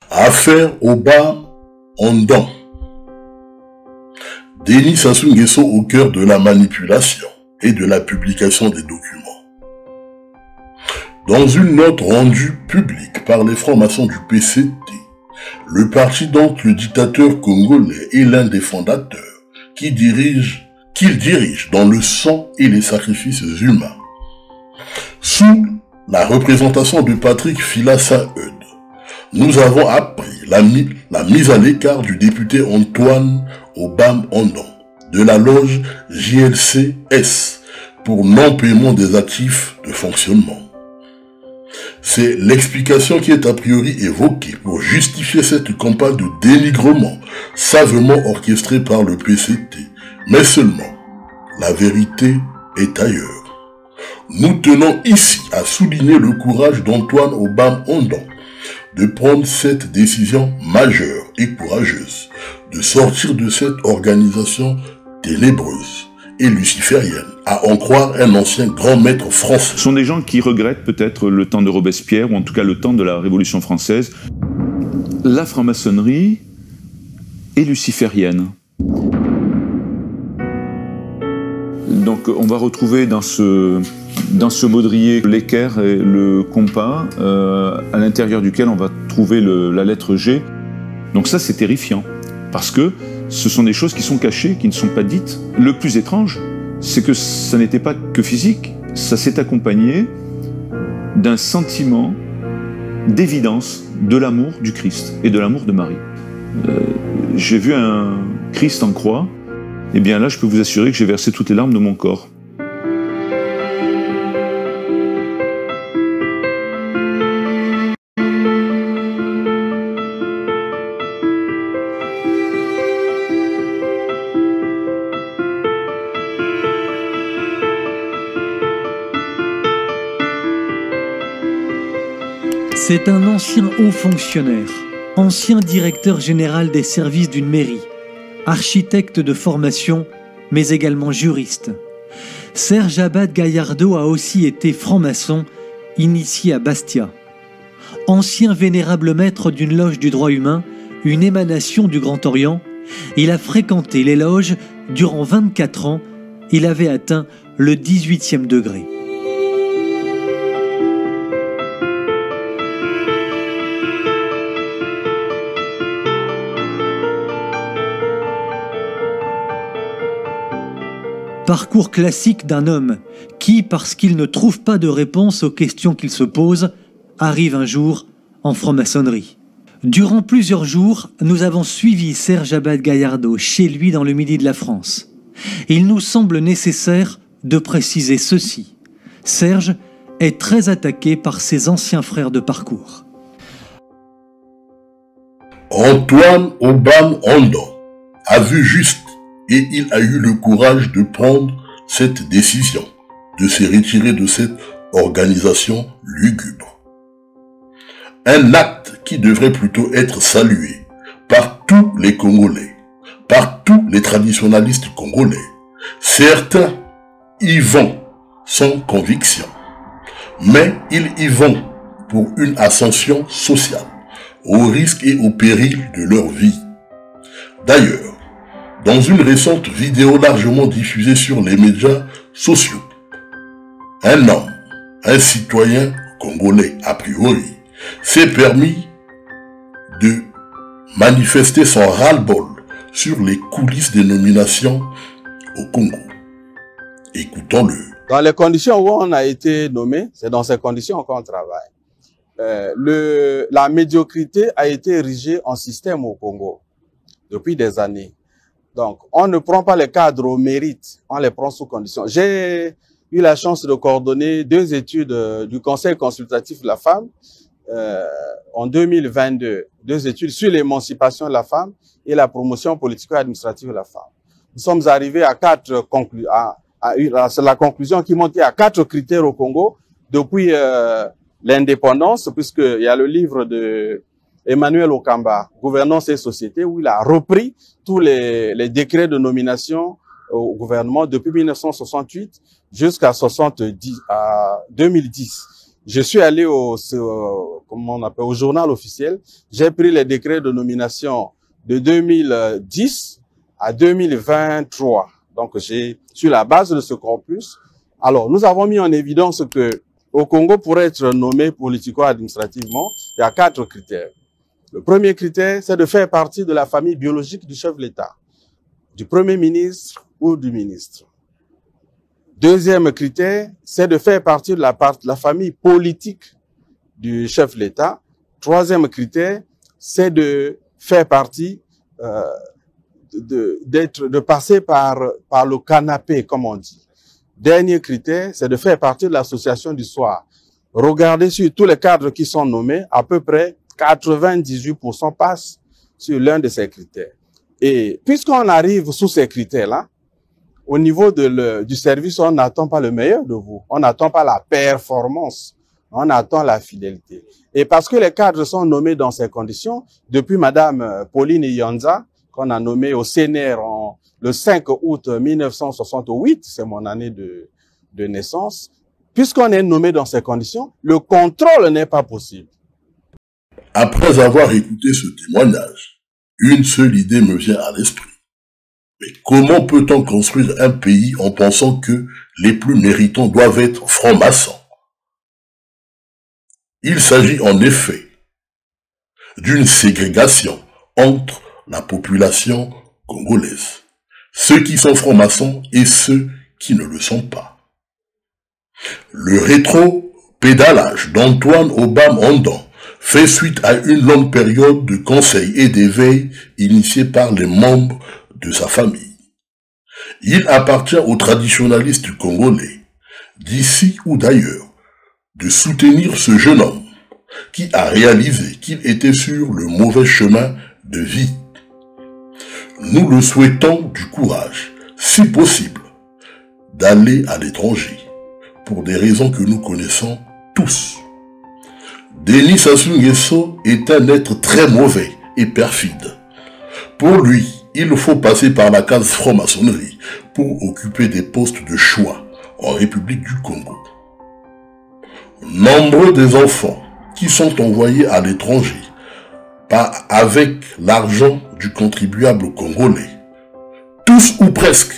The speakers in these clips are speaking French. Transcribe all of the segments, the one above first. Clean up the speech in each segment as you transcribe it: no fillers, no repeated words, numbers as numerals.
Affaire Obam Ondong. Denis Sassou Nguesso au cœur de la manipulation et de la publication des documents. Dans une note rendue publique par les francs-maçons du PCT, le parti dont le dictateur congolais est l'un des fondateurs, qu'il dirige dans le sang et les sacrifices humains. Sous la représentation de Patrick Phila-Saeud, nous avons appris la mise à l'écart du député Antoine Obam Ondong de la loge JLC-S pour non-paiement des actifs de fonctionnement. C'est l'explication qui est a priori évoquée pour justifier cette campagne de dénigrement savamment orchestrée par le PCT. Mais seulement, la vérité est ailleurs. Nous tenons ici à souligner le courage d'Antoine Obam Ondong de prendre cette décision majeure et courageuse, de sortir de cette organisation ténébreuse et luciférienne, à en croire un ancien grand maître français. Ce sont des gens qui regrettent peut-être le temps de Robespierre, ou en tout cas le temps de la Révolution française. La franc-maçonnerie est luciférienne. Donc on va retrouver dans ce baudrier l'équerre et le compas, à l'intérieur duquel on va trouver la lettre G. Donc ça c'est terrifiant, parce que ce sont des choses qui sont cachées, qui ne sont pas dites. Le plus étrange, c'est que ça n'était pas que physique, ça s'est accompagné d'un sentiment d'évidence de l'amour du Christ et de l'amour de Marie. J'ai vu un Christ en croix, et bien là je peux vous assurer que j'ai versé toutes les larmes de mon corps. C'est un ancien haut fonctionnaire, ancien directeur général des services d'une mairie, architecte de formation, mais également juriste. Serge Abad Gallardo a aussi été franc-maçon, initié à Bastia. Ancien vénérable maître d'une loge du droit humain, une émanation du Grand Orient, il a fréquenté les loges durant 24 ans. Il avait atteint le 18e degré. Parcours classique d'un homme qui, parce qu'il ne trouve pas de réponse aux questions qu'il se pose, arrive un jour en franc-maçonnerie. Durant plusieurs jours, nous avons suivi Serge Abad Gallardo chez lui dans le midi de la France. Il nous semble nécessaire de préciser ceci. Serge est très attaqué par ses anciens frères de parcours. Antoine Obam Ondong a vu juste et il a eu le courage de prendre cette décision, de se retirer de cette organisation lugubre. Un acte qui devrait plutôt être salué par tous les Congolais, par tous les traditionalistes congolais. Certains y vont sans conviction, mais ils y vont pour une ascension sociale, au risque et au péril de leur vie. D'ailleurs, dans une récente vidéo largement diffusée sur les médias sociaux, un homme, un citoyen congolais a priori, s'est permis de manifester son ras-le-bol sur les coulisses des nominations au Congo. Écoutons-le. Dans les conditions où on a été nommé, c'est dans ces conditions qu'on travaille. La médiocrité a été érigée en système au Congo depuis des années. Donc, on ne prend pas les cadres au mérite, on les prend sous condition. J'ai eu la chance de coordonner 2 études du Conseil consultatif de la femme en 2022. 2 études sur l'émancipation de la femme et la promotion politico-administrative de la femme. Nous sommes arrivés à la conclusion qui montre qu'il y a 4 critères au Congo depuis l'indépendance, puisqu'il y a le livre de Emmanuel Okamba, Gouvernance et Société, où il a repris tous les décrets de nomination au gouvernement depuis 1968 jusqu'à 2010. Je suis allé comment on appelle, au journal officiel. J'ai pris les décrets de nomination de 2010 à 2023. Donc, sur la base de ce corpus, alors, nous avons mis en évidence que au Congo, pour être nommé politico-administrativement, il y a 4 critères. Le premier critère, c'est de faire partie de la famille biologique du chef de l'État, du Premier ministre ou du ministre. Deuxième critère, c'est de faire partie de la famille politique du chef de l'État. Troisième critère, c'est de faire partie, de passer par le canapé, comme on dit. Dernier critère, c'est de faire partie de l'association du soir. Regardez sur tous les cadres qui sont nommés, à peu près 98% passent sur l'un de ces critères. Et puisqu'on arrive sous ces critères-là, au niveau du service, on n'attend pas le meilleur de vous. On n'attend pas la performance. On attend la fidélité. Et parce que les cadres sont nommés dans ces conditions, depuis Madame Pauline Iyonza, qu'on a nommée au CNR le 5 août 1968, c'est mon année de naissance, puisqu'on est nommé dans ces conditions, le contrôle n'est pas possible. Après avoir écouté ce témoignage, une seule idée me vient à l'esprit. Mais comment peut-on construire un pays en pensant que les plus méritants doivent être francs-maçons? Il s'agit en effet d'une ségrégation entre la population congolaise, ceux qui sont francs-maçons et ceux qui ne le sont pas. Le rétro-pédalage d'Antoine Obama-Ondon fait suite à une longue période de conseil et d'éveil initiée par les membres de sa famille. Il appartient aux traditionalistes congolais, d'ici ou d'ailleurs, de soutenir ce jeune homme qui a réalisé qu'il était sur le mauvais chemin de vie. Nous le souhaitons du courage, si possible, d'aller à l'étranger, pour des raisons que nous connaissons tous. Denis Sassou Nguesso est un être très mauvais et perfide. Pour lui, il faut passer par la case franc-maçonnerie pour occuper des postes de choix en République du Congo. Nombreux des enfants qui sont envoyés à l'étranger avec l'argent du contribuable congolais, tous ou presque,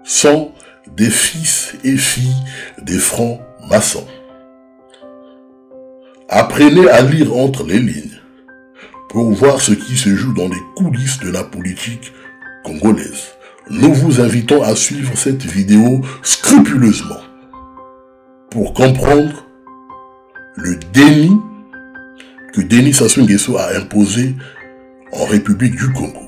sont des fils et filles des francs-maçons. Apprenez à lire entre les lignes pour voir ce qui se joue dans les coulisses de la politique congolaise. Nous vous invitons à suivre cette vidéo scrupuleusement pour comprendre le déni que Denis Sassou Nguesso a imposé en République du Congo.